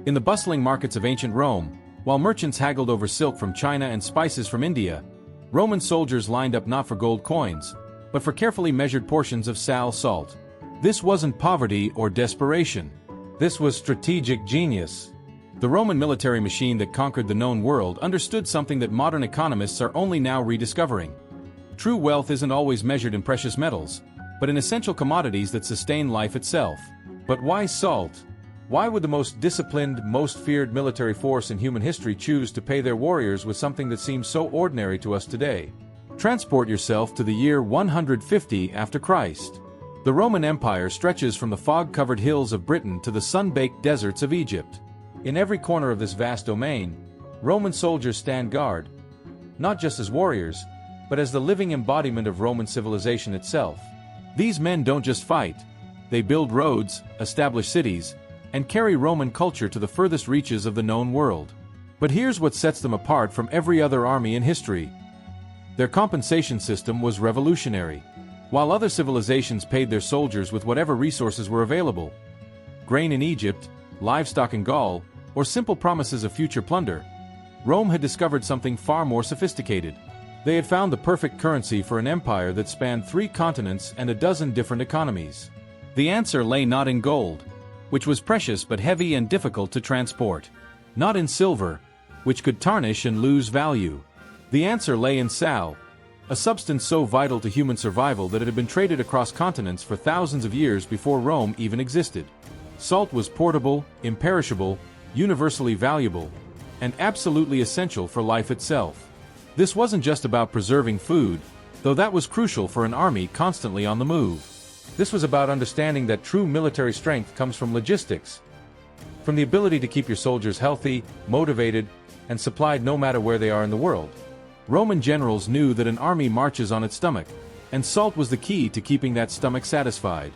In the bustling markets of ancient Rome, while merchants haggled over silk from China and spices from India, Roman soldiers lined up not for gold coins, but for carefully measured portions of salt. This wasn't poverty or desperation. This was strategic genius. The Roman military machine that conquered the known world understood something that modern economists are only now rediscovering. True wealth isn't always measured in precious metals, but in essential commodities that sustain life itself. But why salt? Why would the most disciplined, most feared military force in human history choose to pay their warriors with something that seems so ordinary to us today? Transport yourself to the year 150 after Christ. The Roman Empire stretches from the fog-covered hills of Britain to the sun-baked deserts of Egypt. In every corner of this vast domain, Roman soldiers stand guard, not just as warriors, but as the living embodiment of Roman civilization itself. These men don't just fight, they build roads, establish cities, and carry Roman culture to the furthest reaches of the known world. But here's what sets them apart from every other army in history. Their compensation system was revolutionary. While other civilizations paid their soldiers with whatever resources were available, grain in Egypt, livestock in Gaul, or simple promises of future plunder, Rome had discovered something far more sophisticated. They had found the perfect currency for an empire that spanned 3 continents and a dozen different economies. The answer lay not in gold, which was precious but heavy and difficult to transport. Not in silver, which could tarnish and lose value. The answer lay in sal, a substance so vital to human survival that it had been traded across continents for thousands of years before Rome even existed. Salt was portable, imperishable, universally valuable, and absolutely essential for life itself. This wasn't just about preserving food, though that was crucial for an army constantly on the move. This was about understanding that true military strength comes from logistics, from the ability to keep your soldiers healthy, motivated, and supplied no matter where they are in the world. Roman generals knew that an army marches on its stomach, and salt was the key to keeping that stomach satisfied.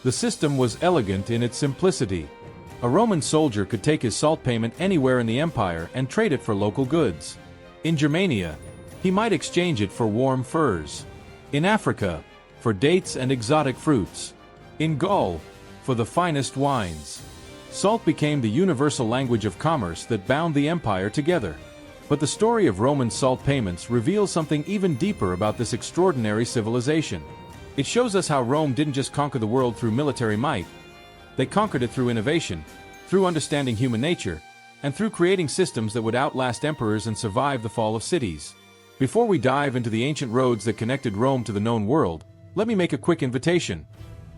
The system was elegant in its simplicity. A Roman soldier could take his salt payment anywhere in the empire and trade it for local goods. In Germania, he might exchange it for warm furs. In Africa, for dates and exotic fruits. In Gaul, for the finest wines. Salt became the universal language of commerce that bound the empire together. But the story of Roman salt payments reveals something even deeper about this extraordinary civilization. It shows us how Rome didn't just conquer the world through military might. They conquered it through innovation, through understanding human nature, and through creating systems that would outlast emperors and survive the fall of cities. Before we dive into the ancient roads that connected Rome to the known world, let me make a quick invitation.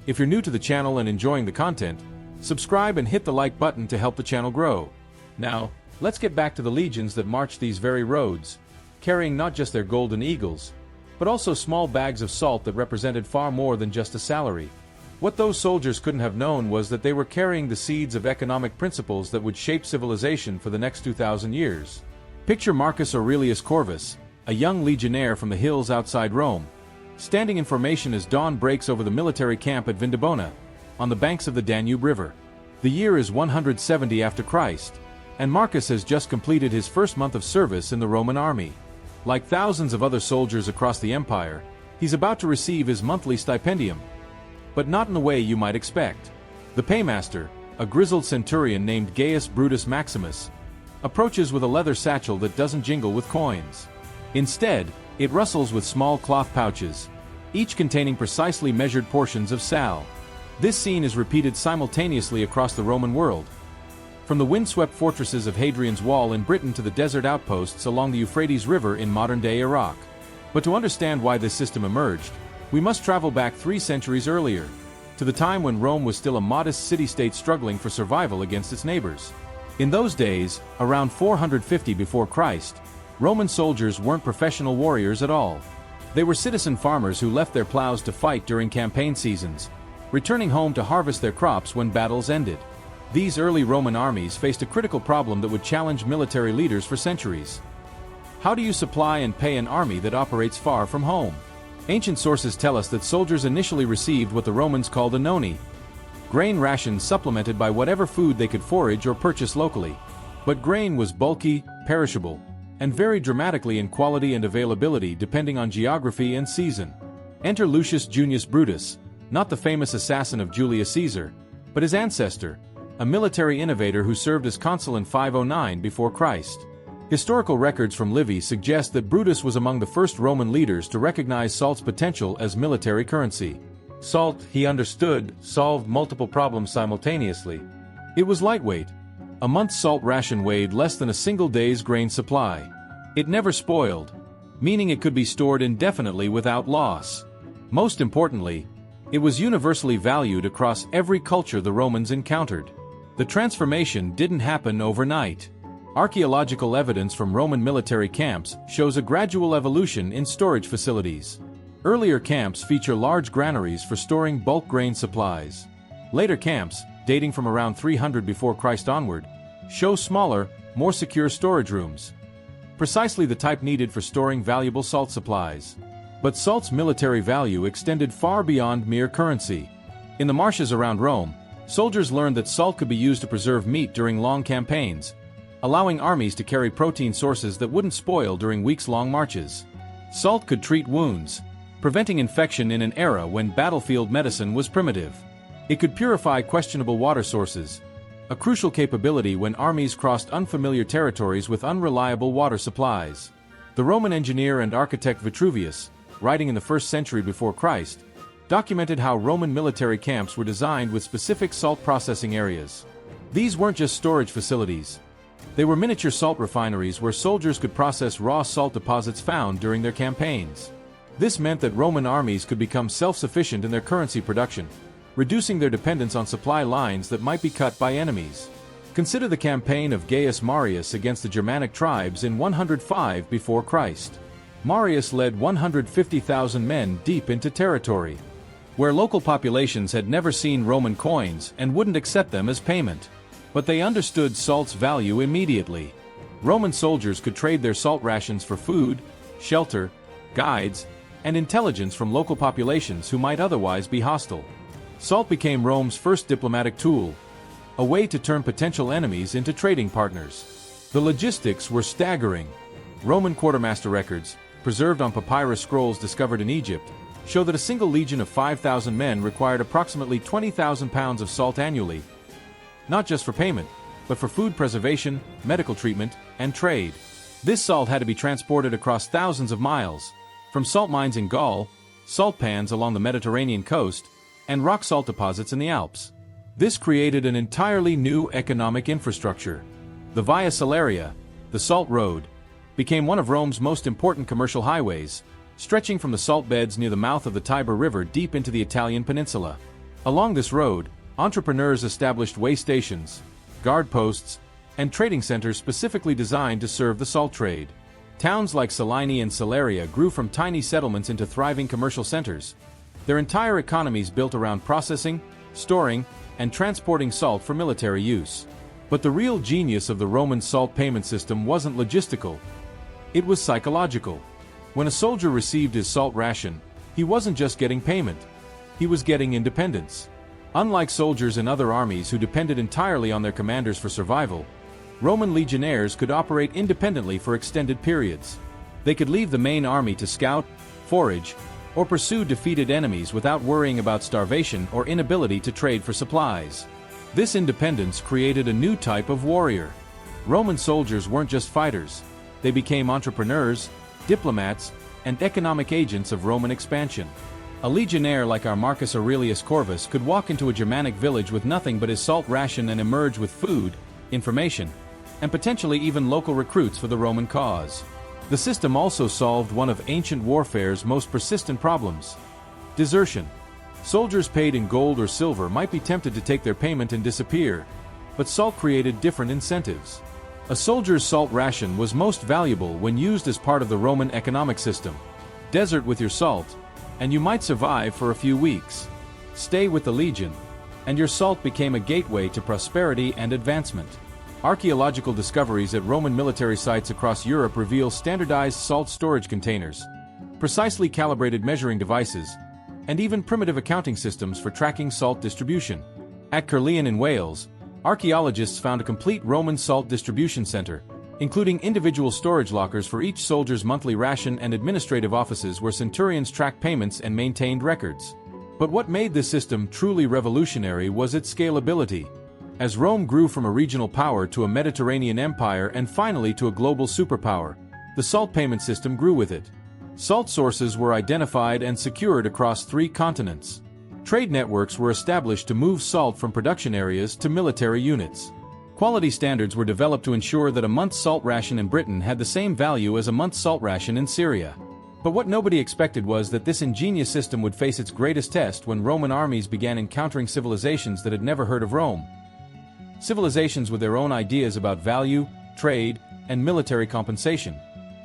If you're new to the channel and enjoying the content, subscribe and hit the like button to help the channel grow. Now, let's get back to the legions that marched these very roads, carrying not just their golden eagles, but also small bags of salt that represented far more than just a salary. What those soldiers couldn't have known was that they were carrying the seeds of economic principles that would shape civilization for the next 2,000 years. Picture Marcus Aurelius Corvus, a young legionnaire from the hills outside Rome, standing in formation as dawn breaks over the military camp at Vindobona, on the banks of the Danube River. The year is 170 after Christ, and Marcus has just completed his first month of service in the Roman army. Like thousands of other soldiers across the empire, he's about to receive his monthly stipendium. But not in the way you might expect. The paymaster, a grizzled centurion named Gaius Brutus Maximus, approaches with a leather satchel that doesn't jingle with coins. Instead, it rustles with small cloth pouches, each containing precisely measured portions of sal. This scene is repeated simultaneously across the Roman world, from the windswept fortresses of Hadrian's Wall in Britain to the desert outposts along the Euphrates River in modern-day Iraq. But to understand why this system emerged, we must travel back 3 centuries earlier, to the time when Rome was still a modest city-state struggling for survival against its neighbors. In those days, around 450 before Christ, Roman soldiers weren't professional warriors at all. They were citizen farmers who left their plows to fight during campaign seasons, returning home to harvest their crops when battles ended. These early Roman armies faced a critical problem that would challenge military leaders for centuries. How do you supply and pay an army that operates far from home? Ancient sources tell us that soldiers initially received what the Romans called a noni, grain rations supplemented by whatever food they could forage or purchase locally. But grain was bulky, perishable, and varied dramatically in quality and availability depending on geography and season. Enter Lucius Junius Brutus, not the famous assassin of Julius Caesar, but his ancestor, a military innovator who served as consul in 509 before Christ. Historical records from Livy suggest that Brutus was among the first Roman leaders to recognize salt's potential as military currency. Salt, he understood, solved multiple problems simultaneously. It was lightweight. A month's salt ration weighed less than a single day's grain supply. It never spoiled, meaning it could be stored indefinitely without loss. Most importantly, it was universally valued across every culture the Romans encountered. The transformation didn't happen overnight. Archaeological evidence from Roman military camps shows a gradual evolution in storage facilities. Earlier camps feature large granaries for storing bulk grain supplies. Later camps, dating from around 300 before Christ onward, show smaller, more secure storage rooms. Precisely the type needed for storing valuable salt supplies. But salt's military value extended far beyond mere currency. In the marshes around Rome, soldiers learned that salt could be used to preserve meat during long campaigns, allowing armies to carry protein sources that wouldn't spoil during weeks-long marches. Salt could treat wounds, preventing infection in an era when battlefield medicine was primitive. It could purify questionable water sources, a crucial capability when armies crossed unfamiliar territories with unreliable water supplies. The Roman engineer and architect Vitruvius, writing in the 1st century before Christ, documented how Roman military camps were designed with specific salt processing areas. These weren't just storage facilities. They were miniature salt refineries where soldiers could process raw salt deposits found during their campaigns. This meant that Roman armies could become self-sufficient in their currency production, reducing their dependence on supply lines that might be cut by enemies. Consider the campaign of Gaius Marius against the Germanic tribes in 105 before Christ. Marius led 150,000 men deep into territory, where local populations had never seen Roman coins and wouldn't accept them as payment. But they understood salt's value immediately. Roman soldiers could trade their salt rations for food, shelter, guides, and intelligence from local populations who might otherwise be hostile. Salt became Rome's first diplomatic tool, a way to turn potential enemies into trading partners. The logistics were staggering. Roman quartermaster records, preserved on papyrus scrolls discovered in Egypt, show that a single legion of 5,000 men required approximately 20,000 pounds of salt annually, not just for payment, but for food preservation, medical treatment, and trade. This salt had to be transported across thousands of miles, from salt mines in Gaul, salt pans along the Mediterranean coast, and rock salt deposits in the Alps. This created an entirely new economic infrastructure. The Via Salaria, the Salt Road, became one of Rome's most important commercial highways, stretching from the salt beds near the mouth of the Tiber River deep into the Italian peninsula. Along this road, entrepreneurs established way stations, guard posts, and trading centers specifically designed to serve the salt trade. Towns like Salini and Salaria grew from tiny settlements into thriving commercial centers, their entire economies built around processing, storing, and transporting salt for military use. But the real genius of the Roman salt payment system wasn't logistical. It was psychological. When a soldier received his salt ration, he wasn't just getting payment. He was getting independence. Unlike soldiers in other armies who depended entirely on their commanders for survival, Roman legionnaires could operate independently for extended periods. They could leave the main army to scout, forage, or pursue defeated enemies without worrying about starvation or inability to trade for supplies. This independence created a new type of warrior. Roman soldiers weren't just fighters. They became entrepreneurs, diplomats, and economic agents of Roman expansion. A legionnaire like our Marcus Aurelius Corvus could walk into a Germanic village with nothing but his salt ration and emerge with food, information, and potentially even local recruits for the Roman cause. The system also solved one of ancient warfare's most persistent problems: desertion. Soldiers paid in gold or silver might be tempted to take their payment and disappear, but salt created different incentives. A soldier's salt ration was most valuable when used as part of the Roman economic system. Desert with your salt, and you might survive for a few weeks. Stay with the legion, and your salt became a gateway to prosperity and advancement. Archaeological discoveries at Roman military sites across Europe reveal standardized salt storage containers, precisely calibrated measuring devices, and even primitive accounting systems for tracking salt distribution. At Caerleon in Wales, archaeologists found a complete Roman salt distribution center, including individual storage lockers for each soldier's monthly ration and administrative offices where centurions tracked payments and maintained records. But what made this system truly revolutionary was its scalability. As Rome grew from a regional power to a Mediterranean empire and finally to a global superpower, the salt payment system grew with it. Salt sources were identified and secured across 3 continents. Trade networks were established to move salt from production areas to military units. Quality standards were developed to ensure that a month's salt ration in Britain had the same value as a month's salt ration in Syria. But what nobody expected was that this ingenious system would face its greatest test when Roman armies began encountering civilizations that had never heard of Rome. Civilizations with their own ideas about value, trade, and military compensation.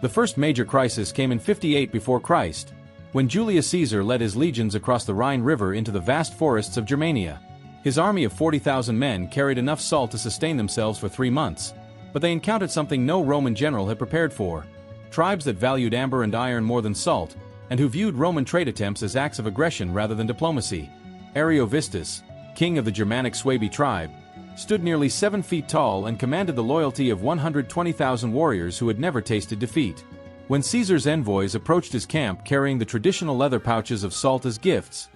The first major crisis came in 58 before Christ, when Julius Caesar led his legions across the Rhine River into the vast forests of Germania. His army of 40,000 men carried enough salt to sustain themselves for 3 months, but they encountered something no Roman general had prepared for. Tribes that valued amber and iron more than salt, and who viewed Roman trade attempts as acts of aggression rather than diplomacy. Augustus, king of the Germanic Suebi tribe, stood nearly 7 feet tall and commanded the loyalty of 120,000 warriors who had never tasted defeat. When Caesar's envoys approached his camp carrying the traditional leather pouches of salt as gifts,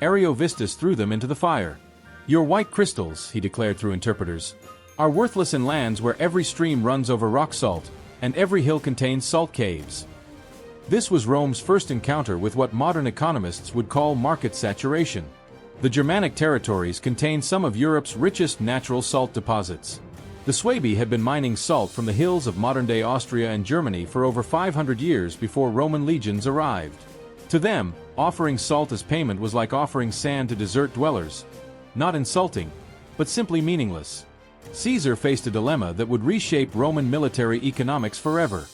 Augustus threw them into the fire. "Your white crystals," he declared through interpreters, "are worthless in lands where every stream runs over rock salt, and every hill contains salt caves." This was Rome's first encounter with what modern economists would call market saturation. The Germanic territories contained some of Europe's richest natural salt deposits. The Suebi had been mining salt from the hills of modern-day Austria and Germany for over 500 years before Roman legions arrived. To them, offering salt as payment was like offering sand to desert dwellers. Not insulting, but simply meaningless. Caesar faced a dilemma that would reshape Roman military economics forever.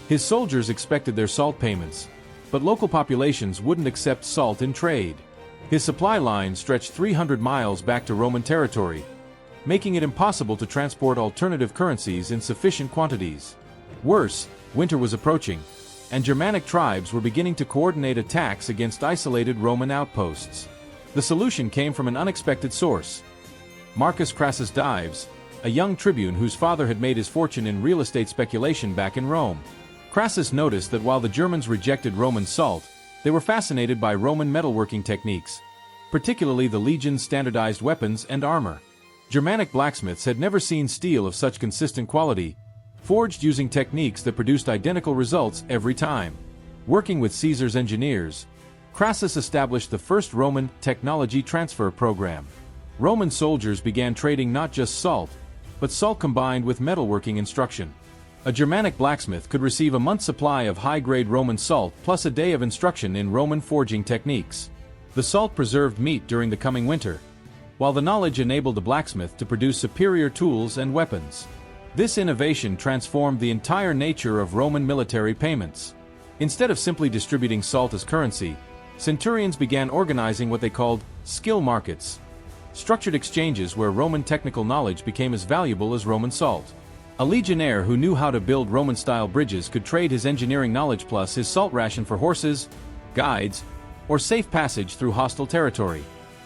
His soldiers expected their salt payments, but local populations wouldn't accept salt in trade. His supply line stretched 300 miles back to Roman territory, making it impossible to transport alternative currencies in sufficient quantities. Worse, winter was approaching, and Germanic tribes were beginning to coordinate attacks against isolated Roman outposts. The solution came from an unexpected source. Marcus Crassus Dives, a young tribune whose father had made his fortune in real estate speculation back in Rome. Crassus noticed that while the Germans rejected Roman salt, they were fascinated by Roman metalworking techniques, particularly the legion's standardized weapons and armor. Germanic blacksmiths had never seen steel of such consistent quality, forged using techniques that produced identical results every time. Working with Caesar's engineers, Crassus established the first Roman technology transfer program. Roman soldiers began trading not just salt, but salt combined with metalworking instruction. A Germanic blacksmith could receive a month's supply of high-grade Roman salt plus a day of instruction in Roman forging techniques. The salt preserved meat during the coming winter, while the knowledge enabled the blacksmith to produce superior tools and weapons. This innovation transformed the entire nature of Roman military payments. Instead of simply distributing salt as currency, centurions began organizing what they called skill markets, structured exchanges where Roman technical knowledge became as valuable as Roman salt. A legionnaire who knew how to build Roman-style bridges could trade his engineering knowledge plus his salt ration for horses, guides, or safe passage through hostile territory.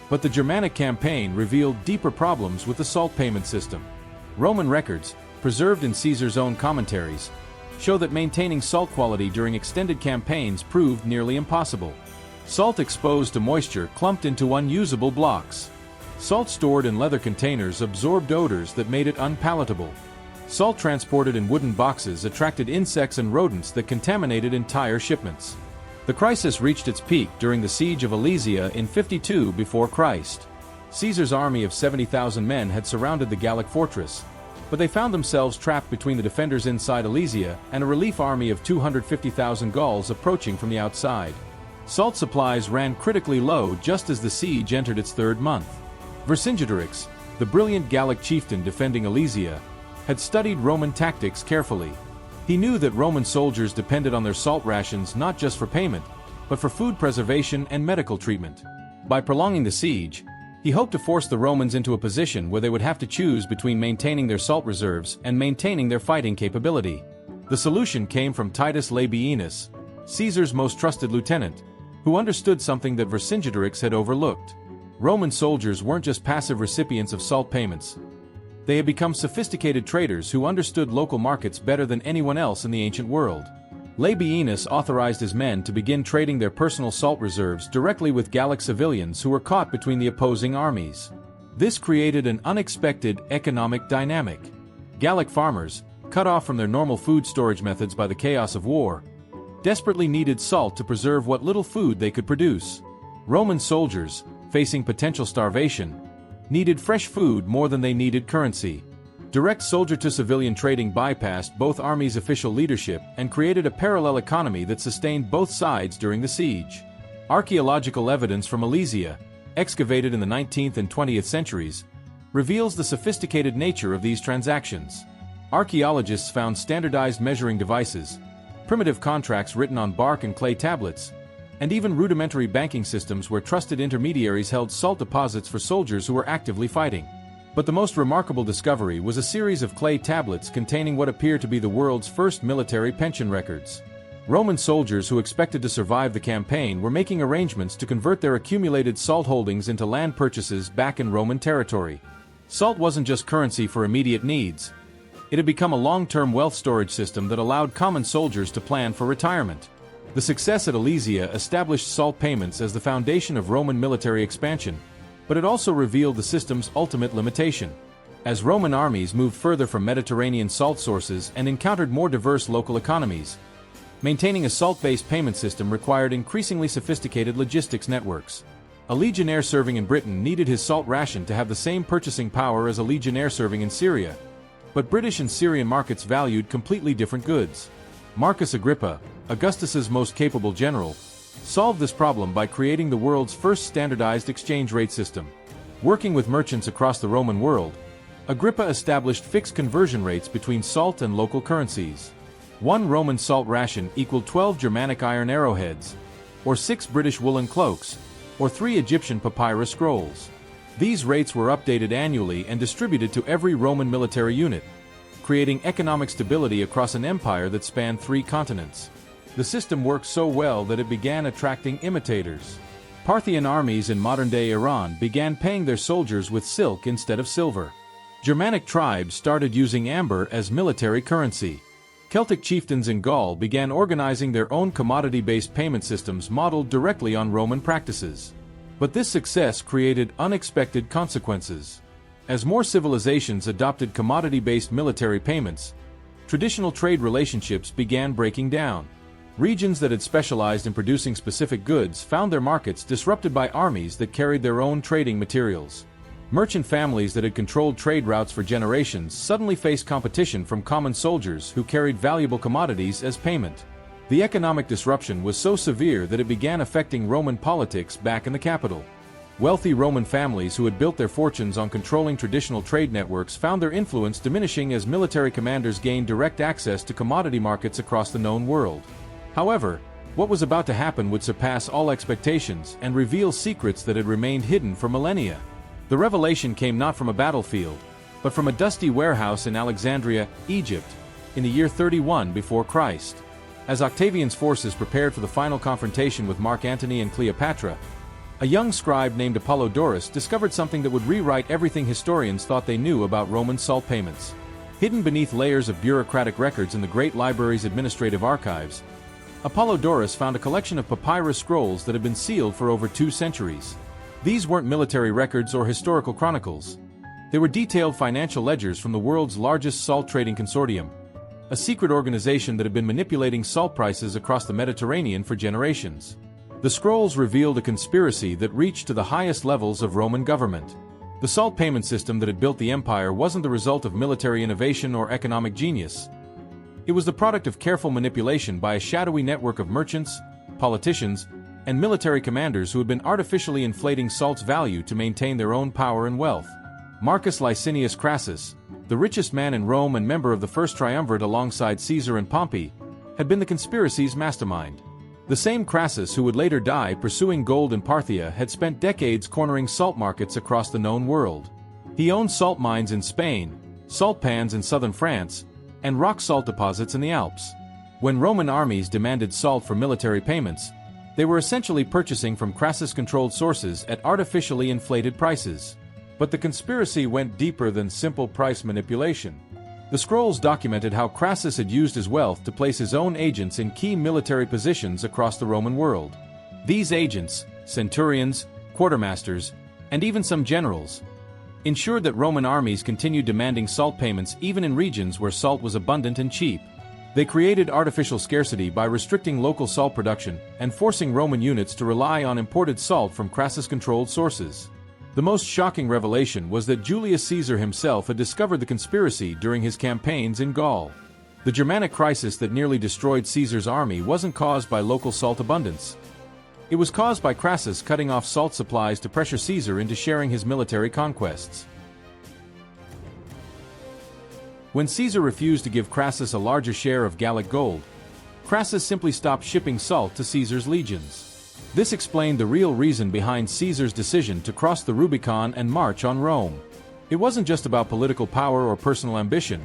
But the Germanic campaign revealed deeper problems with the salt payment system. Roman records, preserved in Caesar's own commentaries, show that maintaining salt quality during extended campaigns proved nearly impossible. Salt exposed to moisture clumped into unusable blocks. Salt stored in leather containers absorbed odors that made it unpalatable. Salt transported in wooden boxes attracted insects and rodents that contaminated entire shipments. The crisis reached its peak during the siege of Alesia in 52 before Christ. Caesar's army of 70,000 men had surrounded the Gallic fortress, but they found themselves trapped between the defenders inside Alesia and a relief army of 250,000 Gauls approaching from the outside. Salt supplies ran critically low just as the siege entered its 3rd month. Vercingetorix, the brilliant Gallic chieftain defending Alesia, had studied Roman tactics carefully. He knew that Roman soldiers depended on their salt rations not just for payment, but for food preservation and medical treatment. By prolonging the siege, he hoped to force the Romans into a position where they would have to choose between maintaining their salt reserves and maintaining their fighting capability. The solution came from Titus Labienus, Caesar's most trusted lieutenant, who understood something that Vercingetorix had overlooked. Roman soldiers weren't just passive recipients of salt payments. They had become sophisticated traders who understood local markets better than anyone else in the ancient world. Labienus authorized his men to begin trading their personal salt reserves directly with Gallic civilians who were caught between the opposing armies. This created an unexpected economic dynamic. Gallic farmers, cut off from their normal food storage methods by the chaos of war, desperately needed salt to preserve what little food they could produce. Roman soldiers, facing potential starvation, needed fresh food more than they needed currency. Direct soldier-to-civilian trading bypassed both armies' official leadership and created a parallel economy that sustained both sides during the siege. Archaeological evidence from Alesia, excavated in the 19th and 20th centuries, reveals the sophisticated nature of these transactions. Archaeologists found standardized measuring devices, primitive contracts written on bark and clay tablets, and even rudimentary banking systems where trusted intermediaries held salt deposits for soldiers who were actively fighting. But the most remarkable discovery was a series of clay tablets containing what appear to be the world's first military pension records. Roman soldiers who expected to survive the campaign were making arrangements to convert their accumulated salt holdings into land purchases back in Roman territory. Salt wasn't just currency for immediate needs. It had become a long-term wealth storage system that allowed common soldiers to plan for retirement. The success at Alesia established salt payments as the foundation of Roman military expansion, but it also revealed the system's ultimate limitation. As Roman armies moved further from Mediterranean salt sources and encountered more diverse local economies, maintaining a salt-based payment system required increasingly sophisticated logistics networks. A legionnaire serving in Britain needed his salt ration to have the same purchasing power as a legionnaire serving in Syria, but British and Syrian markets valued completely different goods. Marcus Agrippa, Augustus's most capable general, solved this problem by creating the world's first standardized exchange rate system. Working with merchants across the Roman world, Agrippa established fixed conversion rates between salt and local currencies. One Roman salt ration equaled 12 Germanic iron arrowheads, or 6 British woolen cloaks, or 3 Egyptian papyrus scrolls. These rates were updated annually and distributed to every Roman military unit, creating economic stability across an empire that spanned 3 continents. The system worked so well that it began attracting imitators. Parthian armies in modern-day Iran began paying their soldiers with silk instead of silver. Germanic tribes started using amber as military currency. Celtic chieftains in Gaul began organizing their own commodity-based payment systems modeled directly on Roman practices. But this success created unexpected consequences. As more civilizations adopted commodity-based military payments, traditional trade relationships began breaking down. Regions that had specialized in producing specific goods found their markets disrupted by armies that carried their own trading materials. Merchant families that had controlled trade routes for generations suddenly faced competition from common soldiers who carried valuable commodities as payment. The economic disruption was so severe that it began affecting Roman politics back in the capital. Wealthy Roman families who had built their fortunes on controlling traditional trade networks found their influence diminishing as military commanders gained direct access to commodity markets across the known world. However, what was about to happen would surpass all expectations and reveal secrets that had remained hidden for millennia. The revelation came not from a battlefield, but from a dusty warehouse in Alexandria, Egypt, in the year 31 before Christ. As Octavian's forces prepared for the final confrontation with Mark Antony and Cleopatra, a young scribe named Apollodorus discovered something that would rewrite everything historians thought they knew about Roman salt payments. Hidden beneath layers of bureaucratic records in the Great Library's administrative archives, Apollodorus found a collection of papyrus scrolls that had been sealed for over 2 centuries. These weren't military records or historical chronicles. They were detailed financial ledgers from the world's largest salt trading consortium, a secret organization that had been manipulating salt prices across the Mediterranean for generations. The scrolls revealed a conspiracy that reached to the highest levels of Roman government. The salt payment system that had built the empire wasn't the result of military innovation or economic genius. It was the product of careful manipulation by a shadowy network of merchants, politicians, and military commanders who had been artificially inflating salt's value to maintain their own power and wealth. Marcus Licinius Crassus, the richest man in Rome and member of the First Triumvirate alongside Caesar and Pompey, had been the conspiracy's mastermind. The same Crassus who would later die pursuing gold in Parthia had spent decades cornering salt markets across the known world. He owned salt mines in Spain, salt pans in southern France, and rock salt deposits in the Alps. When Roman armies demanded salt for military payments, they were essentially purchasing from Crassus-controlled sources at artificially inflated prices. But the conspiracy went deeper than simple price manipulation. The scrolls documented how Crassus had used his wealth to place his own agents in key military positions across the Roman world. These agents, centurions, quartermasters, and even some generals, ensured that Roman armies continued demanding salt payments even in regions where salt was abundant and cheap. They created artificial scarcity by restricting local salt production and forcing Roman units to rely on imported salt from Crassus-controlled sources. The most shocking revelation was that Julius Caesar himself had discovered the conspiracy during his campaigns in Gaul. The Germanic crisis that nearly destroyed Caesar's army wasn't caused by local salt abundance. It was caused by Crassus cutting off salt supplies to pressure Caesar into sharing his military conquests. When Caesar refused to give Crassus a larger share of Gallic gold, Crassus simply stopped shipping salt to Caesar's legions. This explained the real reason behind Caesar's decision to cross the Rubicon and march on Rome. It wasn't just about political power or personal ambition.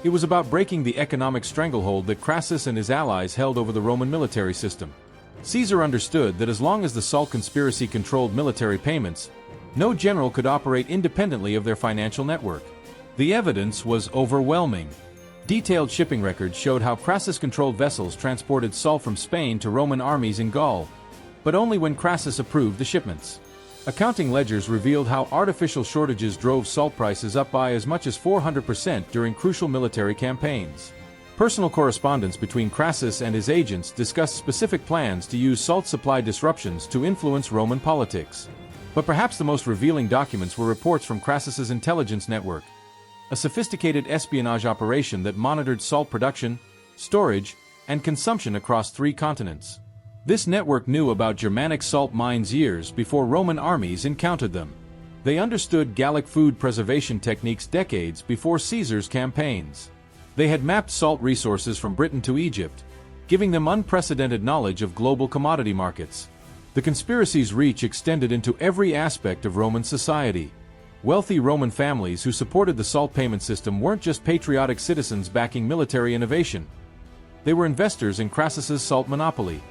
It was about breaking the economic stranglehold that Crassus and his allies held over the Roman military system. Caesar understood that as long as the salt conspiracy controlled military payments, no general could operate independently of their financial network. The evidence was overwhelming. Detailed shipping records showed how Crassus-controlled vessels transported salt from Spain to Roman armies in Gaul, but only when Crassus approved the shipments. Accounting ledgers revealed how artificial shortages drove salt prices up by as much as 400% during crucial military campaigns. Personal correspondence between Crassus and his agents discussed specific plans to use salt supply disruptions to influence Roman politics. But perhaps the most revealing documents were reports from Crassus's intelligence network, a sophisticated espionage operation that monitored salt production, storage, and consumption across 3 continents. This network knew about Germanic salt mines years before Roman armies encountered them. They understood Gallic food preservation techniques decades before Caesar's campaigns. They had mapped salt resources from Britain to Egypt, giving them unprecedented knowledge of global commodity markets. The conspiracy's reach extended into every aspect of Roman society. Wealthy Roman families who supported the salt payment system weren't just patriotic citizens backing military innovation. They were investors in Crassus's salt monopoly.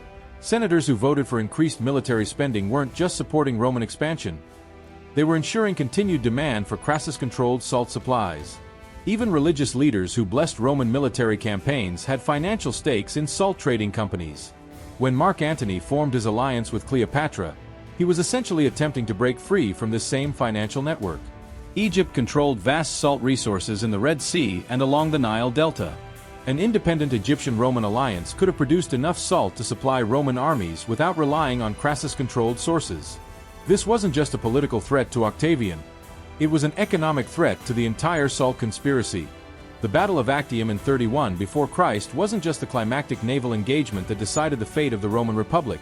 Senators who voted for increased military spending weren't just supporting Roman expansion. They were ensuring continued demand for Crassus-controlled salt supplies. Even religious leaders who blessed Roman military campaigns had financial stakes in salt trading companies. When Mark Antony formed his alliance with Cleopatra, he was essentially attempting to break free from this same financial network. Egypt controlled vast salt resources in the Red Sea and along the Nile Delta. An independent Egyptian-Roman alliance could have produced enough salt to supply Roman armies without relying on Crassus-controlled sources. This wasn't just a political threat to Octavian. It was an economic threat to the entire salt conspiracy. The Battle of Actium in 31 before Christ wasn't just the climactic naval engagement that decided the fate of the Roman Republic.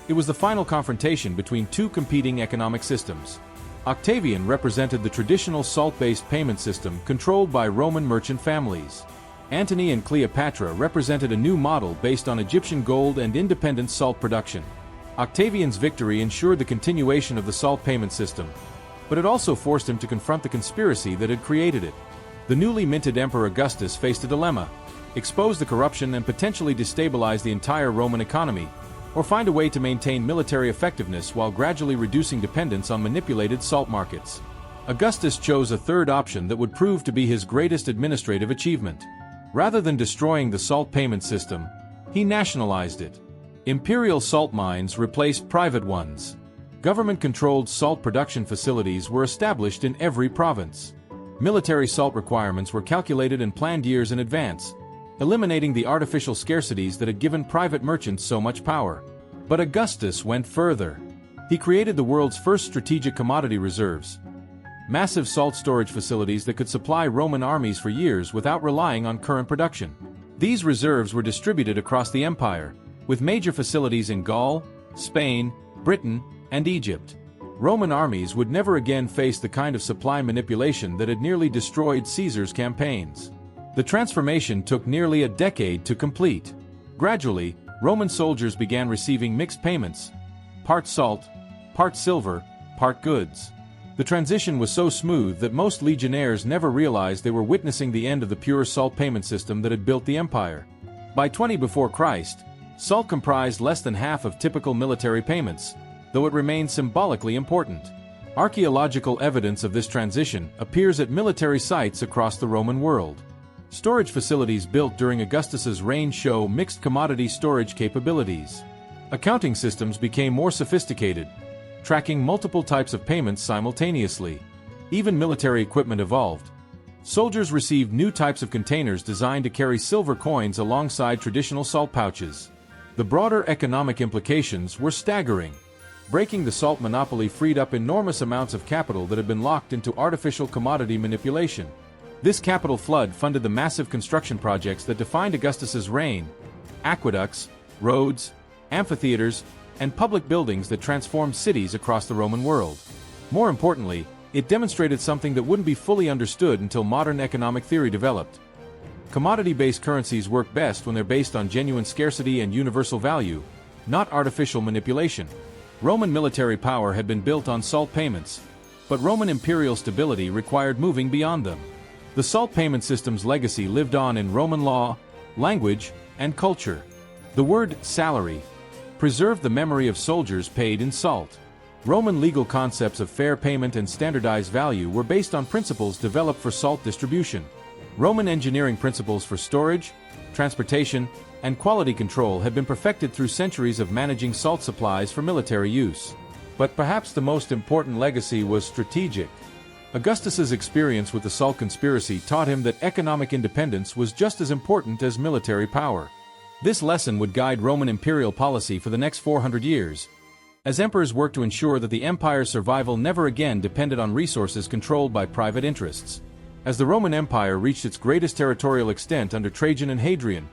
It was the final confrontation between 2 competing economic systems. Octavian represented the traditional salt-based payment system controlled by Roman merchant families. Antony and Cleopatra represented a new model based on Egyptian gold and independent salt production. Octavian's victory ensured the continuation of the salt payment system, but it also forced him to confront the conspiracy that had created it. The newly minted Emperor Augustus faced a dilemma: expose the corruption and potentially destabilize the entire Roman economy, or find a way to maintain military effectiveness while gradually reducing dependence on manipulated salt markets. Augustus chose a third option that would prove to be his greatest administrative achievement. Rather than destroying the salt payment system, he nationalized it. Imperial salt mines replaced private ones. Government-controlled salt production facilities were established in every province. Military salt requirements were calculated and planned years in advance, eliminating the artificial scarcities that had given private merchants so much power. But Augustus went further. He created the world's first strategic commodity reserves, massive salt storage facilities that could supply Roman armies for years without relying on current production. These reserves were distributed across the empire, with major facilities in Gaul, Spain, Britain, and Egypt. Roman armies would never again face the kind of supply manipulation that had nearly destroyed Caesar's campaigns. The transformation took nearly a decade to complete. Gradually, Roman soldiers began receiving mixed payments: part salt, part silver, part goods. The transition was so smooth that most legionnaires never realized they were witnessing the end of the pure salt payment system that had built the empire. By 20 before Christ, salt comprised less than half of typical military payments, though it remained symbolically important. Archaeological evidence of this transition appears at military sites across the Roman world. Storage facilities built during Augustus's reign show mixed commodity storage capabilities. Accounting systems became more sophisticated, tracking multiple types of payments simultaneously. Even military equipment evolved. Soldiers received new types of containers designed to carry silver coins alongside traditional salt pouches. The broader economic implications were staggering. Breaking the salt monopoly freed up enormous amounts of capital that had been locked into artificial commodity manipulation. This capital flood funded the massive construction projects that defined Augustus's reign: aqueducts, roads, amphitheaters, and public buildings that transformed cities across the Roman world. More importantly, it demonstrated something that wouldn't be fully understood until modern economic theory developed. Commodity-based currencies work best when they're based on genuine scarcity and universal value, not artificial manipulation. Roman military power had been built on salt payments, but Roman imperial stability required moving beyond them. The salt payment system's legacy lived on in Roman law, language, and culture. The word salary preserved the memory of soldiers paid in salt. Roman legal concepts of fair payment and standardized value were based on principles developed for salt distribution. Roman engineering principles for storage, transportation, and quality control had been perfected through centuries of managing salt supplies for military use. But perhaps the most important legacy was strategic. Augustus's experience with the salt conspiracy taught him that economic independence was just as important as military power. This lesson would guide Roman imperial policy for the next 400 years, as emperors worked to ensure that the empire's survival never again depended on resources controlled by private interests. As the Roman Empire reached its greatest territorial extent under Trajan and Hadrian,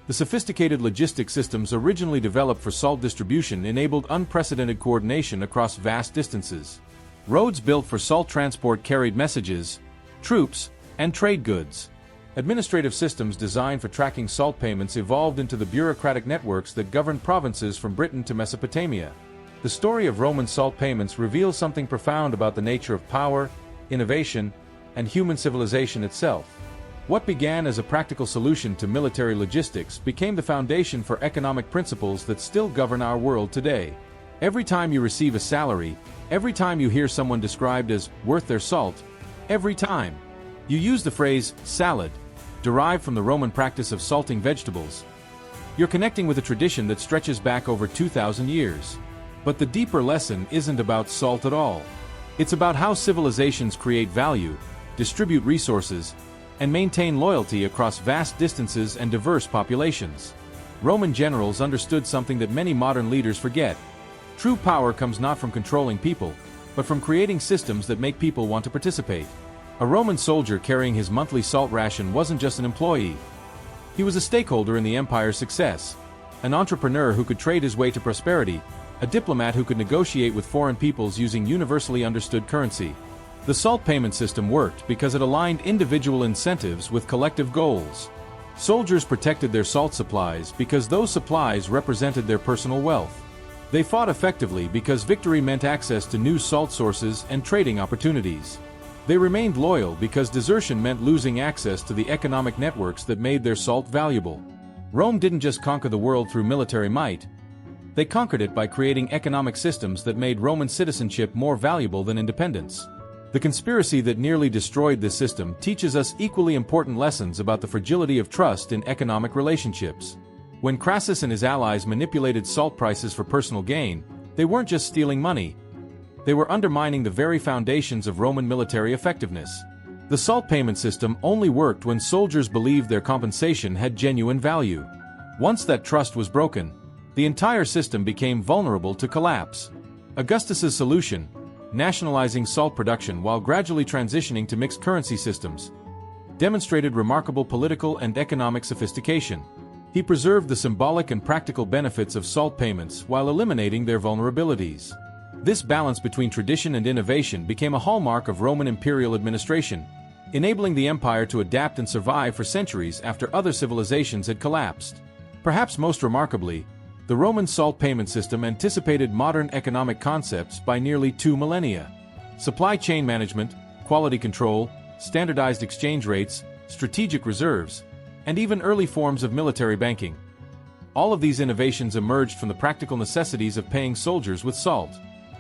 the sophisticated logistics systems originally developed for salt distribution enabled unprecedented coordination across vast distances. Roads built for salt transport carried messages, troops, and trade goods. Administrative systems designed for tracking salt payments evolved into the bureaucratic networks that governed provinces from Britain to Mesopotamia. The story of Roman salt payments reveals something profound about the nature of power, innovation, and human civilization itself. What began as a practical solution to military logistics became the foundation for economic principles that still govern our world today. Every time you receive a salary, every time you hear someone described as worth their salt, every time you use the phrase salad, derived from the Roman practice of salting vegetables, you're connecting with a tradition that stretches back over 2,000 years. But the deeper lesson isn't about salt at all. It's about how civilizations create value, distribute resources, and maintain loyalty across vast distances and diverse populations. Roman generals understood something that many modern leaders forget. True power comes not from controlling people, but from creating systems that make people want to participate. A Roman soldier carrying his monthly salt ration wasn't just an employee. He was a stakeholder in the empire's success, an entrepreneur who could trade his way to prosperity, a diplomat who could negotiate with foreign peoples using universally understood currency. The salt payment system worked because it aligned individual incentives with collective goals. Soldiers protected their salt supplies because those supplies represented their personal wealth. They fought effectively because victory meant access to new salt sources and trading opportunities. They remained loyal because desertion meant losing access to the economic networks that made their salt valuable. Rome didn't just conquer the world through military might. They conquered it by creating economic systems that made Roman citizenship more valuable than independence. The conspiracy that nearly destroyed this system teaches us equally important lessons about the fragility of trust in economic relationships. When Crassus and his allies manipulated salt prices for personal gain, they weren't just stealing money. They were undermining the very foundations of Roman military effectiveness. The salt payment system only worked when soldiers believed their compensation had genuine value. Once that trust was broken, the entire system became vulnerable to collapse. Augustus's solution, nationalizing salt production while gradually transitioning to mixed currency systems, demonstrated remarkable political and economic sophistication. He preserved the symbolic and practical benefits of salt payments while eliminating their vulnerabilities. This balance between tradition and innovation became a hallmark of Roman imperial administration, enabling the empire to adapt and survive for centuries after other civilizations had collapsed. Perhaps most remarkably, the Roman salt payment system anticipated modern economic concepts by nearly 2 millennia. Supply chain management, quality control, standardized exchange rates, strategic reserves, and even early forms of military banking. All of these innovations emerged from the practical necessities of paying soldiers with salt.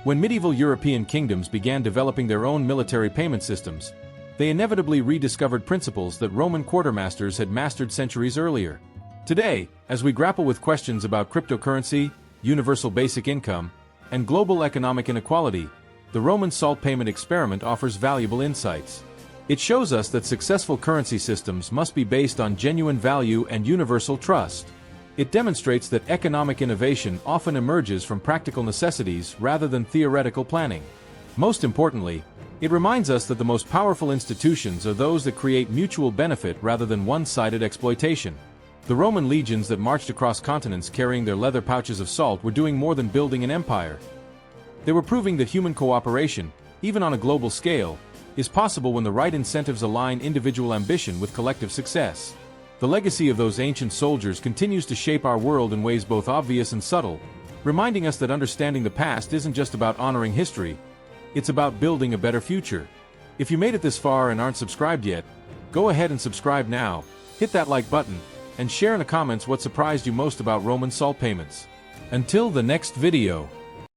When medieval European kingdoms began developing their own military payment systems, they inevitably rediscovered principles that Roman quartermasters had mastered centuries earlier. Today, as we grapple with questions about cryptocurrency, universal basic income, and global economic inequality, the Roman salt payment experiment offers valuable insights. It shows us that successful currency systems must be based on genuine value and universal trust. It demonstrates that economic innovation often emerges from practical necessities rather than theoretical planning. Most importantly, it reminds us that the most powerful institutions are those that create mutual benefit rather than one-sided exploitation. The Roman legions that marched across continents carrying their leather pouches of salt were doing more than building an empire. They were proving that human cooperation, even on a global scale, is possible when the right incentives align individual ambition with collective success. The legacy of those ancient soldiers continues to shape our world in ways both obvious and subtle, reminding us that understanding the past isn't just about honoring history, it's about building a better future. If you made it this far and aren't subscribed yet, go ahead and subscribe now, hit that like button, and share in the comments what surprised you most about Roman salt payments. Until the next video.